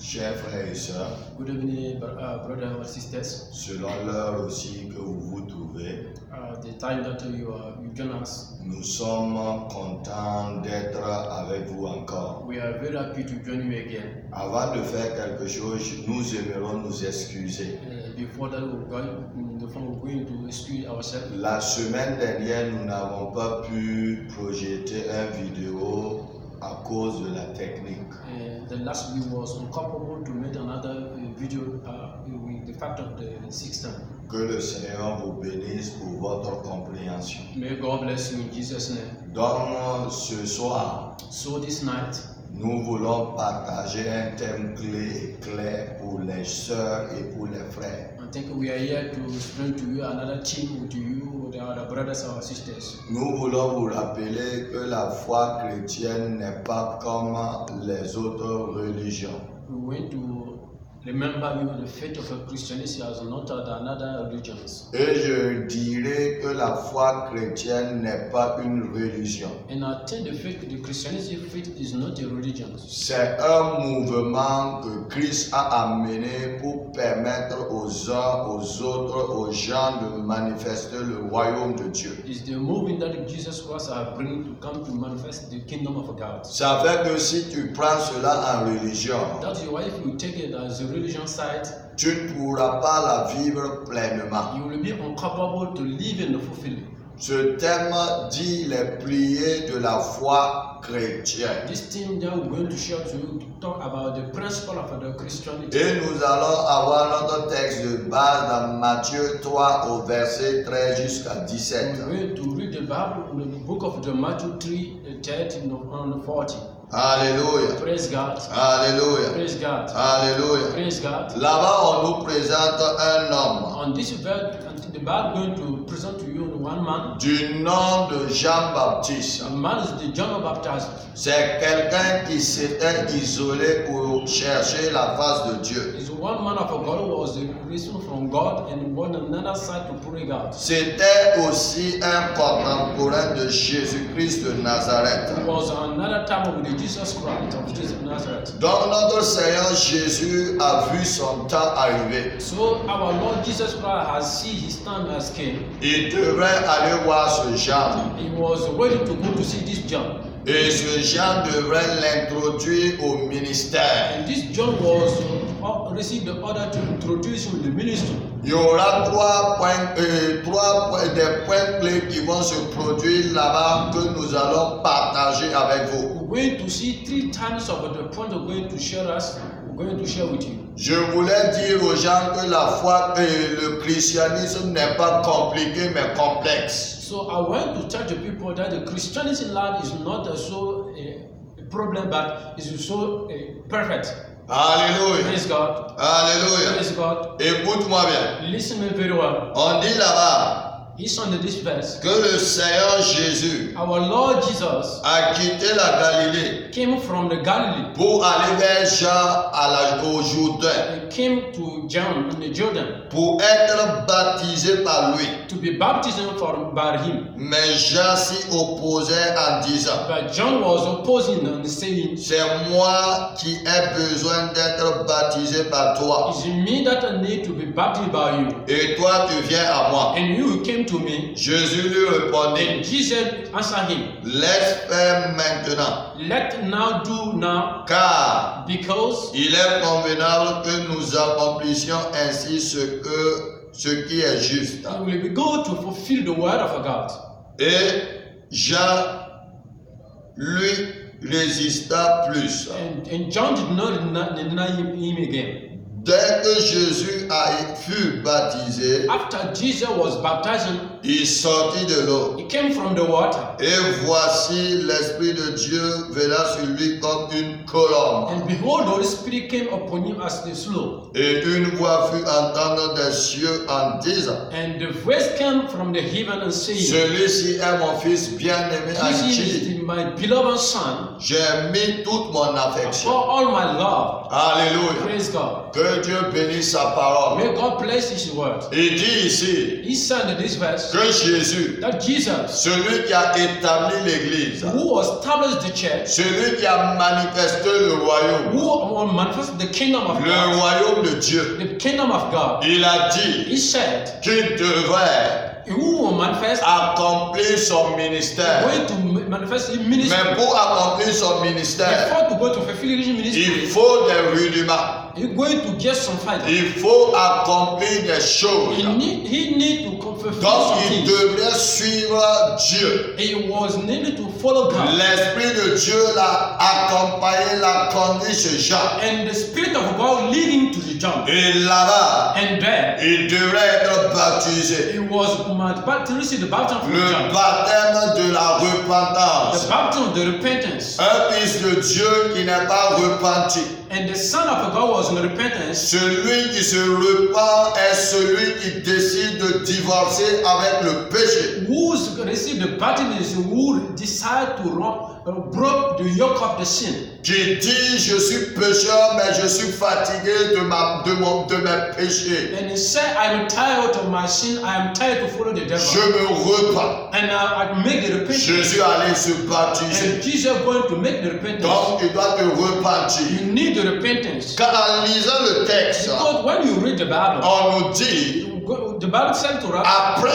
Chers frères et sœurs, Good evening, brothers and sisters. selon l'heure aussi que vous vous trouvez, The time that you join us, nous sommes contents d'être avec vous encore. we are very happy to join you again. Avant de faire quelque chose, nous aimerons nous excuser. Before that, we're going to excuse ourselves. La semaine dernière, nous n'avons pas pu projeter une vidéo à cause de la technique. The last week was incapable to make another video with the fact of the system. Que le Seigneur vous bénisse pour votre compréhension. May God bless you in Jesus' name. Donc, ce soir, So this night, nous voulons partager un thème clé et clair pour les sœurs et pour les frères. I think we are here to explain to you another thing to you, the other brothers and sisters. Nous voulons vous rappeler que la foi chrétienne n'est pas comme les autres religions. We want to remember you the faith of Christianity as not another religions. Et je dirais que la foi chrétienne n'est pas une religion. And I think the Christianity faith is not a religion. C'est un mouvement que Christ a amené pour permettre aux uns, aux autres, aux gens de manifester le royaume de Dieu. It's the movement that Jesus Christ has bring to come to manifest the kingdom of God. Ça fait que si tu prends cela en religion, That's why if you take it as a religion side, tu ne pourras pas la vivre pleinement. you will be incapable to live in the fulfilling. Ce thème dit les piliers de la foi chrétienne. This thing that we're going to share to you to talk about the principle of the Christianity. Et nous allons avoir notre texte de base dans Matthieu 3 au verset 13 jusqu'à 17. We're going to read the Bible in the book of the Matthew 3, 13 and 40. Alléluia. Praise God. Alléluia. Praise God. Alléluia. Praise God. Là-bas, on nous présente un homme On this verse, the Bible going to present to you one man. du nom de Jean-Baptiste. The man is the John the Baptist. C'est quelqu'un qui s'était isolé pour chercher la face de Dieu. Is one man of God who was risen from God and one another side to pray God. C'était aussi un contemporain de Jésus-Christ de Nazareth. It was another time with the Jesus Christ of Jesus of Nazareth. Donc notre Seigneur Jésus a vu son temps arriver. So our Lord Jesus Christ has seen his time as king. Il devrait aller voir ce Jean. He was ready to go to see this John. Et ce Jean devrait l'introduire au ministère. And this John was received the order to introduce him to the ministry. Il y aura des points clés qui vont se produire là-bas que nous allons partager avec vous. We're going to see 3 times of the point we're going to share with you. Je voulais dire aux gens que la foi et le christianisme n'est pas compliqué mais complexe. So I want to tell the people that the Christianity life is not a problem, but is so perfect. Alléluia. Praise God. Alléluia. Praise God. Écoute-moi bien. Listen me very well. On dit là-bas He's on this verse. que le Seigneur Jésus Our Lord Jesus a quitté la Galilée came from the Galilee. pour aller vers Jean au Jourdain He came to John in the Jordan pour être baptisé par lui. to be baptized by him. Mais Jean s'y opposait en disant: But John was opposing and saying, c'est moi qui ai besoin d'être baptisé par toi. it's me that I need to be baptized by you. Et toi tu viens à moi. And you came to me. Jésus lui répondit: And Jesus answered him, laisse faire maintenant, let now do now, car because il est convenable que nous accomplissions ainsi ce qui est juste. it will be good to fulfill the word of God. Et Jean lui résista plus. And John did not deny him again. Dès que Jésus fut baptisé, After Jesus was baptized, il sortit de l'eau. he came from the water. Et voici l'Esprit de Dieu venant sur lui comme une colombe. And behold, the Holy Spirit came upon him as the slow. Et une voix fut entendue des cieux en disant: And the voice came from the heaven and saying, celui-ci est mon fils bien-aimé en this qui is my beloved son, j'ai mis toute mon for affection. all my love. Alléluia. Praise God. Que Dieu bénisse sa parole. May God bless his word. Il dit ici He said in this verse, que Jésus, that Jesus, celui qui a établi l'Église, who established the church, celui qui a manifesté le royaume, who manifested the kingdom of le God, royaume de Dieu, the kingdom of God, il a dit he said, qu'il devrait who will manifest, accomplir son ministère. going to manifest his ministry. Mais pour accomplir son ministère, Before to go to fulfill his il ministry, faut des rudiments. he's going to get some fight. Il faut accomplir des choses. He need to fulfill Donc some il things. devrait suivre Dieu. He was needed to follow God. L'Esprit de Dieu l'a accompagné, l'a conduit chez Jacques. And the Spirit of God lead him to the jump. Et là-bas, And there, il devrait être baptisé. he was to receive the baptism from Le John. baptême de la The repentance. baptism of the repentance. Un fils de Dieu qui n'est pas repenti. And the Son of God was in repentance. Celui qui se repent est celui qui décide de divorcer avec le péché. Who received the baptism is who decide to broke the yoke of the sin. Qui dit je suis pécheur mais je suis fatigué de mes péchés. And he said, I am tired of my sin. I am tired to follow the devil. Je me repens. And I make the repentance. Jésus allait se baptiser. And Jesus going to make the repentance. Donc il doit te repentir. You need the repentance. Car en lisant le texte, Because when you read the Bible, on nous dit the Bible said to us, après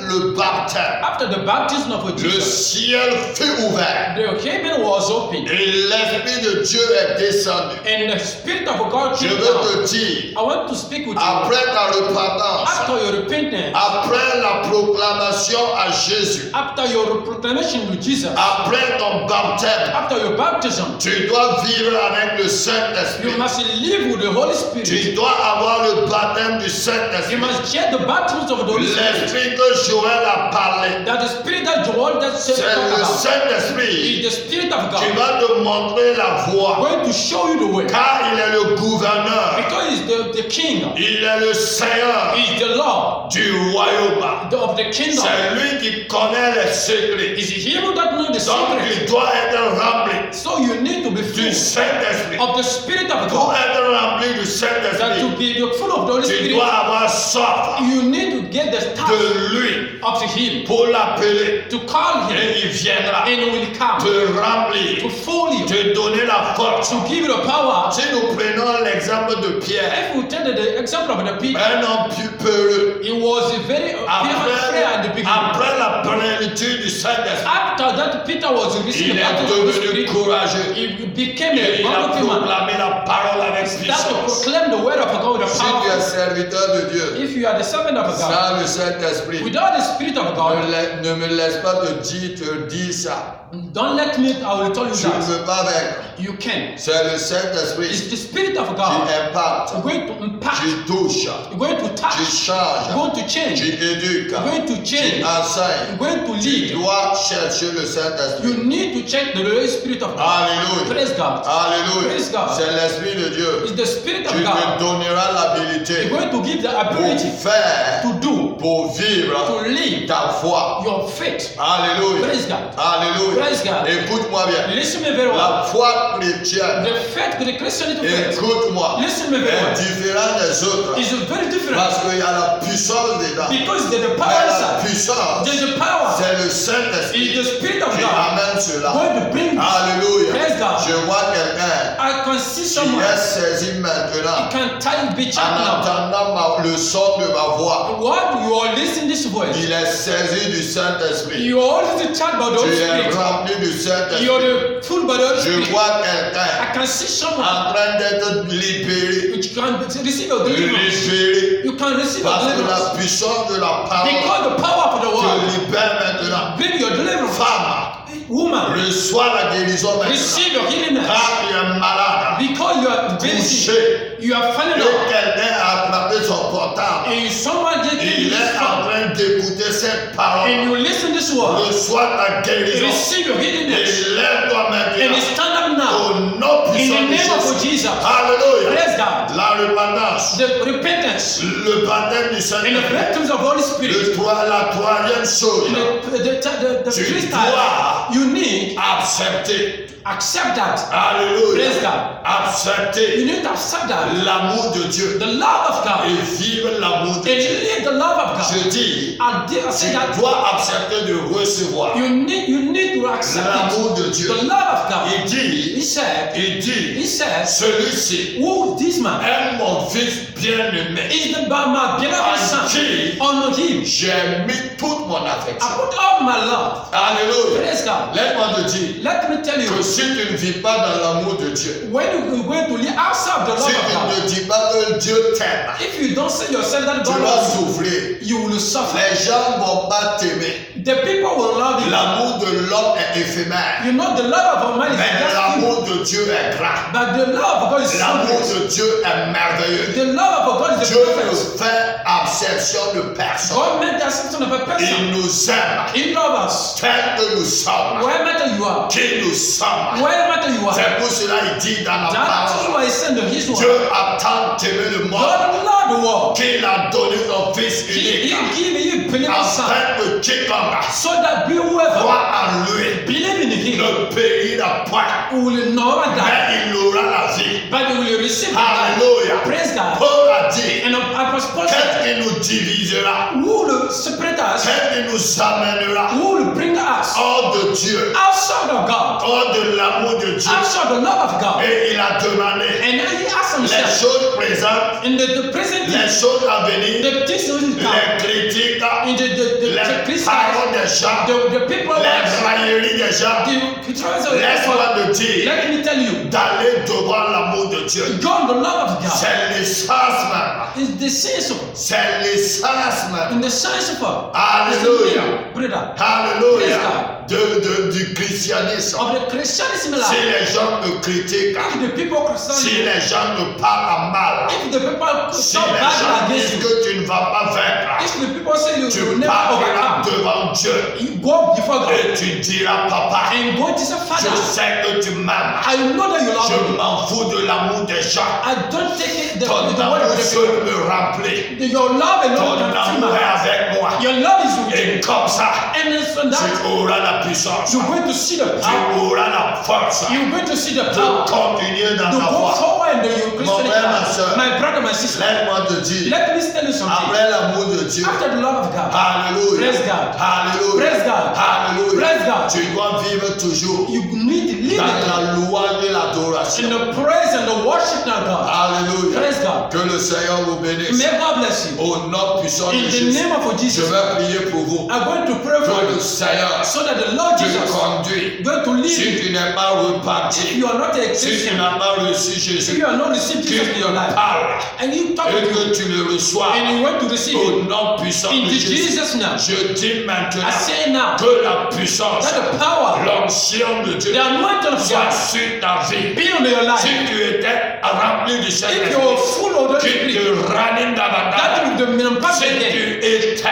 le baptême, after the baptism of le Jesus, ciel fut ouvert the heaven was open, et l'Esprit de Dieu est descendu. and the Spirit of God Je came veux down. te dire, I want to speak with you. après ta repentance, After your repentance, après la proclamation à Jésus, after your proclamation to Jesus, après ton baptême, after your baptism, tu dois vivre avec le you Saint-Esprit. must live with the Holy Spirit. Tu dois avoir le baptême du You Saint-Esprit. must get the baptism of the Holy Spirit. L'Esprit que Joël a parlé, That the Spirit that Joel that said c'est talk le about Saint-Esprit is the Spirit of qui God va te montrer la voie. going to show you the way. Car il est le gouverneur, Because he's the king, il est le Seigneur he's the Lord du royaume. of the kingdom. C'est lui qui connaît les secrets. It's him that knows the Donc secret. il doit être rempli So you need to be du full Saint-Esprit. of the Spirit of Pour God. être rempli du That Saint-Esprit, to be full of the Holy tu Spirit, dois avoir soif you need to get the staff de lui of him, pour l'appeler. to call him, Et il viendra and he will come te remplir, to fill you, te donner la force. to give you the power. Si nous prenons l'exemple de Pierre, If we take the example of the Peter, un homme plus peureux, he was a very prayer at the beginning. après la plénitude du Saint-Esprit, After that, Peter was receiving il the est baptism of the devenu Spirit. courageux. He became Et il a a wonderful man. proclamé la parole avec Start to puissance. proclaim the word of God with Si tu power. es serviteur de Dieu, If you are the servant of God, sans le Saint-Esprit, without the Spirit of God, ne me laisse pas te dire ça. don't let me, I will tell you Tu ne that. peux pas vaincre. You can. C'est le It's Saint-Esprit the Spirit of qui God. impacte, You're going to impact. qui touche, You're going to qui touch. You're change, going to change. qui éduque, You're going to qui change. enseigne. You're going to Tu lead. dois chercher le Saint-Esprit. You need to check the Holy Spirit of God. Alléluia. Praise God. Alléluia. Praise God. C'est l'Esprit de Dieu It's the Spirit qui of te God. donnera l'habilité You're going to give the pour ability faire, to do, pour vivre to live ta foi. your faith. Alléluia. Praise God. Alléluia. Praise God. Écoute-moi bien. Listen me very well. La foi chrétienne, The faith with the Christianity faith écoute-moi, Listen me very est well. différente des autres. is very different Parce qu'il y a la puissance dedans. because there's the power Mais la inside. puissance, There's the power. c'est le Saint-Esprit It's the Spirit of qui God amène cela. going to bring this. Alléluia. Praise God. Je vois quelqu'un I can see qui someone est saisi maintenant can be en chatting up. entendant le son de ma voix. What you are listening this voice, Il est saisi du Saint-Esprit. you are already chat by the Tu Holy es Spirit. rempli du Saint-Esprit. You're the full by the Holy Je Spirit. vois quelqu'un I can see someone en train d'être libéré. which can receive a deliverance. Libéré. You can receive a Parce que deliverance la puissance de la parole because the power of the te word libère maintenant. bring your deliverance. Femme, Woman, reçois la guérison maintenant. receive your healing Car tu es malade, because you are very sick. touché, You are falling et off. quelqu'un a attrapé son portable. And someone just gave you Il this est en phone. train d'écouter cette And parole. you listen this word. Reçois ta guérison. Receive your healing. Et lève-toi And maintenant. stand up now. Au nom In puissant the de name of Jésus. Jesus. Alléluia. Praise God. La repentance, The repentance, le baptême du in the Saint-Esprit. baptism of Holy Spirit, La troisième chose, the tu three dois times, you need accepter. accept that. Alléluia. Praise God. You Accepter need to accept that. l'amour de Dieu The love of God. et vivre l'amour de And Dieu. you need the love of God. Je dis, I say that tu dois accepter de recevoir you need to accept l'amour de it. Dieu. The love of God. Il dit, He said, celui-ci who this man est mon fils bien-aimé. is the my beloved son. On him J'ai mis toute mon I affection. put all my love. Alléluia. Praise God. Laisse-moi te dire Let me tell que you, si tu ne vis pas dans l'amour de Dieu, when you going to live outside the si love of tu God, ne dis pas que Dieu t'aime, if you don't say yourself that tu God vas loves you, souffrir. you will suffer. Les gens ne vont pas t'aimer. The people will love you. L'amour de l'homme est éphémère, You know the love of a man is mais just l'amour de Dieu est grand. but the love of God is so L'amour great. de Dieu est merveilleux. The love of God is the Dieu perfect. ne fait exception de personne. God made the exception of a person. Il nous aime He loves us. tel que nous sommes, Where matter you are. qui nous sommes. Where matter you are. C'est pour cela qu'il dit dans la That is parole, why he sent his word. Dieu a tant aimé le monde God loved the world. qu'il a donné son Fils He unique, gave you believing son. afin que quiconque So that be whoever croit en lui believe in him ne périra point, will never die, mais il aura la vie. but they will receive the life. Alléluia. Praise God. Paul a dit, And Apostle qu'est-ce qui nous divisera? who will separate us, Qu'est-ce qui nous amènera who will bring us hors de Dieu, outside of God, hors de l'amour de Dieu? outside the love of God. Et il a demandé And then he asked les himself, choses présentes, in the present les day, choses à venir, the things that will come, les critiques, in the les Christians, paroles des gens, the people, les railleries des gens. the trials of Laisse-moi the te dire, let me tell you, d'aller devant l'amour de Dieu. God, the love of God, C'est l'essence même. is the sense of, C'est l'essence in même. the sense of, Alléluia. brother, Alléluia. Praise Du christianisme. of the Christianism Si life. les gens me critiquent, If the people si Christian, les gens me parlent en mal, if the people si talk les bad gens against disent you, que tu ne vas pas vaincre, if the people say you tu will never partiras overcome, devant Dieu you go before God et tu diras, papa, and go to say, je Father, sais que tu m'aimes. I know that you love Je me. m'en fous de l'amour des gens. I don't take it the Ton word amour of the seul me remplit. people. Your love Ton alone can amour est fill avec moi. Your love is with Et you. comme ça, And it's from tu that auras la puissance. you're going to see the Tu power. auras la force You're going to see the de power. continuer dans To ta go voie. forward in your Christian frère, ma life. sœur. My brother, my sister. Laisse-moi te dire, Let me tell you something. après l'amour de Dieu, After the love of God, alléluia, praise God. alléluia, Praise God. alléluia, Praise God. tu dois vivre toujours You need to live dans it la louange et in l'adoration. the praise and the worship of God. Alléluia. Praise God. Que le Seigneur vous bénisse. May God bless you. Au nom puissant de In the Jésus, name of je Jesus, vais prier pour vous. I'm going to pray for Que le you Seigneur so that the Lord te Jesus conduit. going to lead Si you. tu n'es pas If reparti, you are not a si tu Christian, n'as pas reçu if Jésus, you are not receiving Jesus qu'il in your te life, parle and you talk et to que you, tu le reçois and you want to receive au it, nom puissant in de Jésus. Jesus' name, Je dis maintenant I say now que la puissance, that the power, l'onction de Dieu the anointing of soit God sur ta vie. be on your life. Si tu étais rempli du If Saint-Esprit, you're full of the qui Spirit, te ranime davantage. that will be Si impacted. tu étais,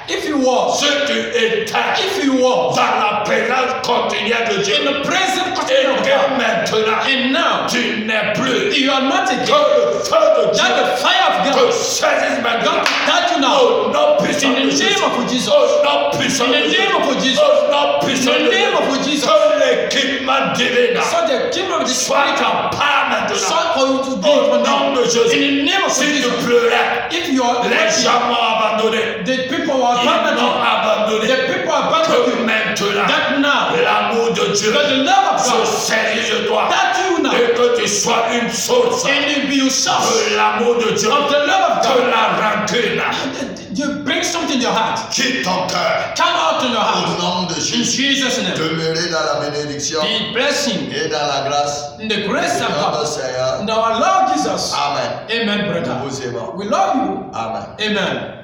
If you walk, si tu étais if you walk dans la présence continuelle de Dieu, in the present et continuum of que God, maintenant and now tu n'es plus, you are not que again, le feu de that Dieu the fire of te God saisisse maintenant. God touch you now. Au nom puissant In de the Jésus. name of Jesus. Au nom puissant In de the Jésus. name of Jesus. Au nom In puissant the de name Jésus. of Jesus. Que l'équipement divin So the kingdom of the soit Spirit ta part maintenant. so for you to be Au on nom de In Jésus. the name of Si tu Jesus. pleurais, If you are les gens m'ont abandonné. the people are Ils m'ont abandoned, abandonné. the people are abandoned Que you. maintenant, That now, l'amour de Dieu that the love of se God, saisit de toi. that you now, Et que tu sois une source and it be your source de l'amour de Dieu. of the love of Que God. la rancune You bring something in your heart. quitte ton cœur. Come out in your Au heart. nom de In Jésus. Jesus' name. Demeurer dans la bénédiction Be blessing et dans la grâce in the grace de of notre God. Seigneur. And our Lord Jesus. Amen. Amen, Nous brother. vous aimons. We love you. Amen. Amen.